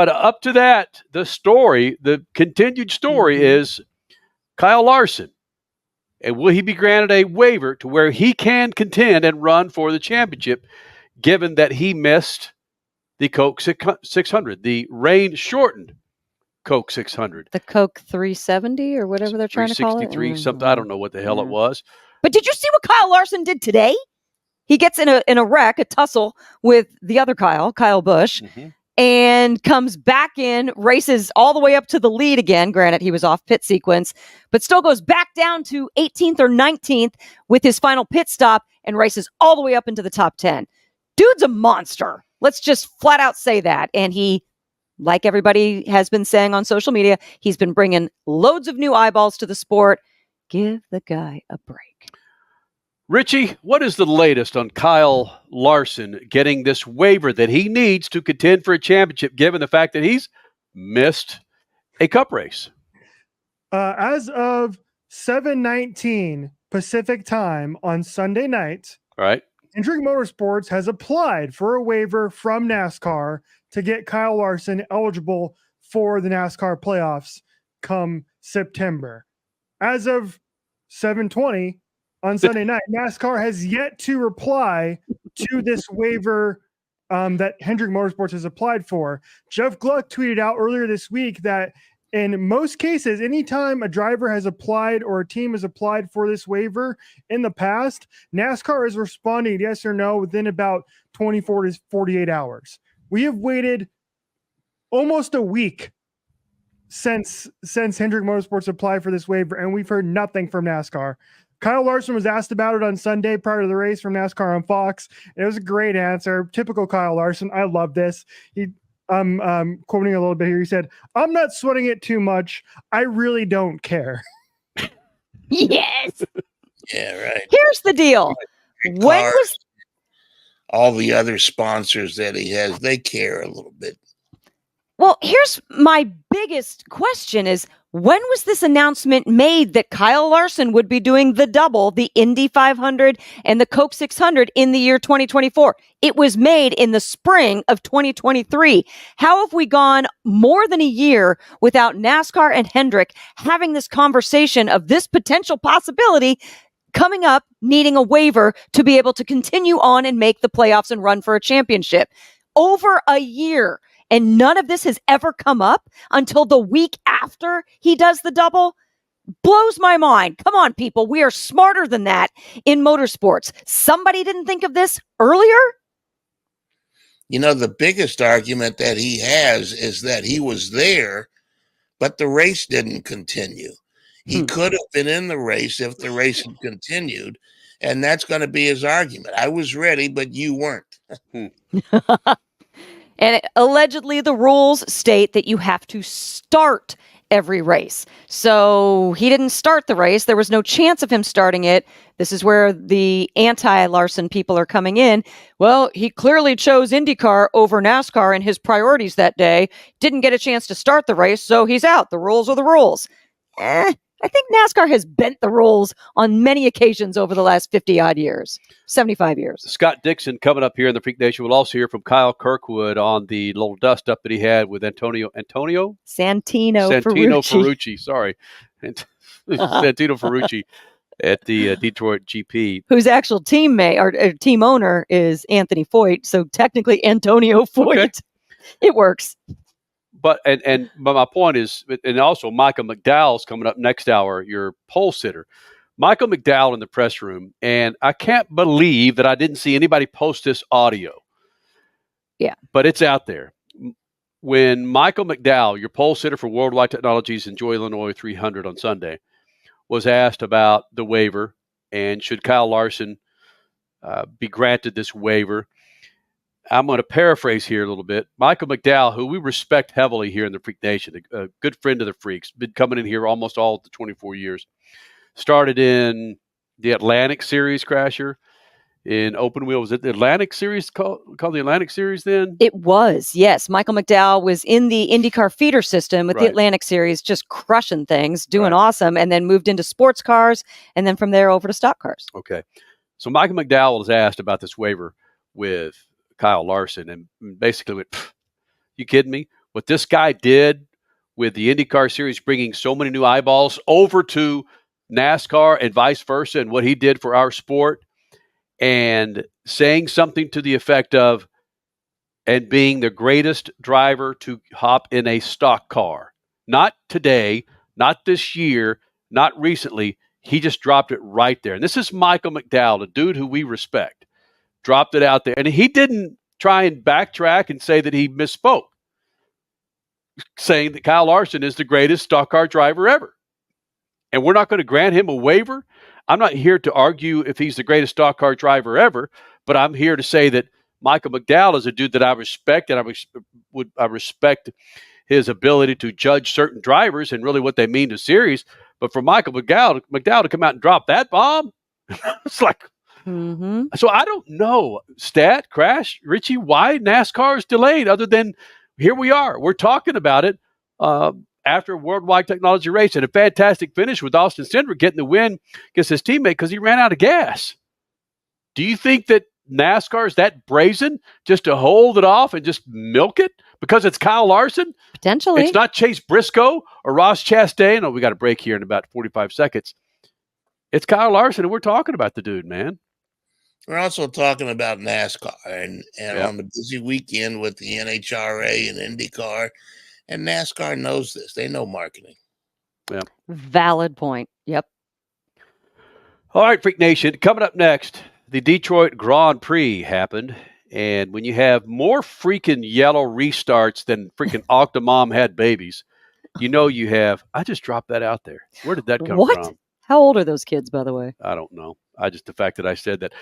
But up to that, the continued story is Kyle Larson. And will he be granted a waiver to where he can contend and run for the championship, given that he missed the Coke 600, the rain-shortened Coke 600. The Coke 370 or whatever they're trying to call it? 363, something. I don't know what the hell it was. But did you see what Kyle Larson did today? He gets in a wreck, a tussle with the other Kyle Busch, and comes back in, races all the way up to the lead again. Granted, he was off pit sequence, but still goes back down to 18th or 19th with his final pit stop and races all the way up into the top 10. Dude's a monster. Let's just flat out say that. And he, like everybody has been saying on social media, he's been bringing loads of new eyeballs to the sport. Give the guy a break. Richie, what is the latest on Kyle Larson getting this waiver that he needs to contend for a championship, given the fact that he's missed a cup race? As of 7:19 Pacific time on Sunday night, right, Hendrick Motorsports has applied for a waiver from NASCAR to get Kyle Larson eligible for the NASCAR playoffs come September. As of 7:20 on Sunday night, NASCAR has yet to reply to this waiver that Hendrick Motorsports has applied for. Jeff Gluck tweeted out earlier this week that in most cases, anytime a driver has applied or a team has applied for this waiver in the past, NASCAR is responding yes or no within about 24 to 48 hours. We have waited almost a week since Hendrick Motorsports applied for this waiver, and we've heard nothing from NASCAR. Kyle Larson was asked about it on Sunday prior to the race from NASCAR on Fox. It was a great answer. Typical Kyle Larson. I love this. I'm quoting a little bit here. He said, "I'm not sweating it too much. I really don't care." Yes. Yeah, right. Here's the deal. When was all the other sponsors that he has, they care a little bit. Well, here's my biggest question is, when was this announcement made that Kyle Larson would be doing the double, the Indy 500 and the Coke 600 in the year 2024? It was made in the spring of 2023. How have we gone more than a year without NASCAR and Hendrick having this conversation of this potential possibility coming up, needing a waiver to be able to continue on and make the playoffs and run for a championship? Over a year. And none of this has ever come up until the week after he does the double. Blows my mind. Come on, people. We are smarter than that in motorsports. Somebody didn't think of this earlier? You know, the biggest argument that he has is that he was there, but the race didn't continue. He could have been in the race if the race had continued, and that's going to be his argument. I was ready, but you weren't. And allegedly, the rules state that you have to start every race. So he didn't start the race. There was no chance of him starting it. This is where the anti-Larson people are coming in. Well, he clearly chose IndyCar over NASCAR in his priorities that day. Didn't get a chance to start the race, so he's out. The rules are the rules. I think NASCAR has bent the rules on many occasions over the last 50-odd years, 75 years. Scott Dixon coming up here in the Freak Nation. We'll also hear from Kyle Kirkwood on the little dust-up that he had with Santino Ferrucci. Sorry. Santino Ferrucci at the Detroit GP. Whose actual teammate or team owner is Anthony Foyt, so technically Antonio Foyt. Okay. It works. But my point is, and also Michael McDowell's coming up next hour, your pole sitter. Michael McDowell in the press room, and I can't believe that I didn't see anybody post this audio. Yeah. But it's out there. When Michael McDowell, your pole sitter for Worldwide Technologies in Joy, Illinois 300 on Sunday, was asked about the waiver and should Kyle Larson be granted this waiver, I'm going to paraphrase here a little bit. Michael McDowell, who we respect heavily here in the Freak Nation, a good friend of the Freaks, been coming in here almost all of the 24 years. Started in the Atlantic Series, Crasher, in open wheel. Was it the Atlantic Series called the Atlantic Series then? It was, yes. Michael McDowell was in the IndyCar feeder system with the Atlantic Series, just crushing things, doing awesome, and then moved into sports cars, and then from there over to stock cars. Okay. So Michael McDowell was asked about this waiver with Kyle Larson and basically went, "You kidding me? what this guy did with the IndyCar series, bringing so many new eyeballs over to NASCAR and vice versa, and what he did for our sport, and saying something to the effect of, and being the greatest driver to hop in a stock car. Not today, not this year, not recently. He just dropped it right there. And this is Michael McDowell, a dude who we respect, dropped it out there. And he didn't try and backtrack and say that he misspoke, saying that Kyle Larson is the greatest stock car driver ever. And we're not going to grant him a waiver. I'm not here to argue if he's the greatest stock car driver ever, but I'm here to say that Michael McDowell is a dude that I respect, and I respect his ability to judge certain drivers and really what they mean to series. But for Michael McDowell to come out and drop that bomb, it's like, So I don't know, Stat, Crash, Richie, why NASCAR is delayed, other than here we are. We're talking about it after a worldwide technology race, and a fantastic finish with Austin Cindric getting the win against his teammate because he ran out of gas. Do you think that NASCAR is that brazen just to hold it off and just milk it because it's Kyle Larson? Potentially. It's not Chase Briscoe or Ross Chastain. Oh, we got a break here in about 45 seconds. It's Kyle Larson, and we're talking about the dude, man. We're also talking about NASCAR and on the busy weekend with the NHRA and IndyCar. And NASCAR knows this. They know marketing. Yeah. Valid point. Yep. All right, Freak Nation. Coming up next, the Detroit Grand Prix happened. And when you have more freaking yellow restarts than freaking Octomom had babies, you know you have. I just dropped that out there. Where did that come from? How old are those kids, by the way? I don't know. The fact that I said that.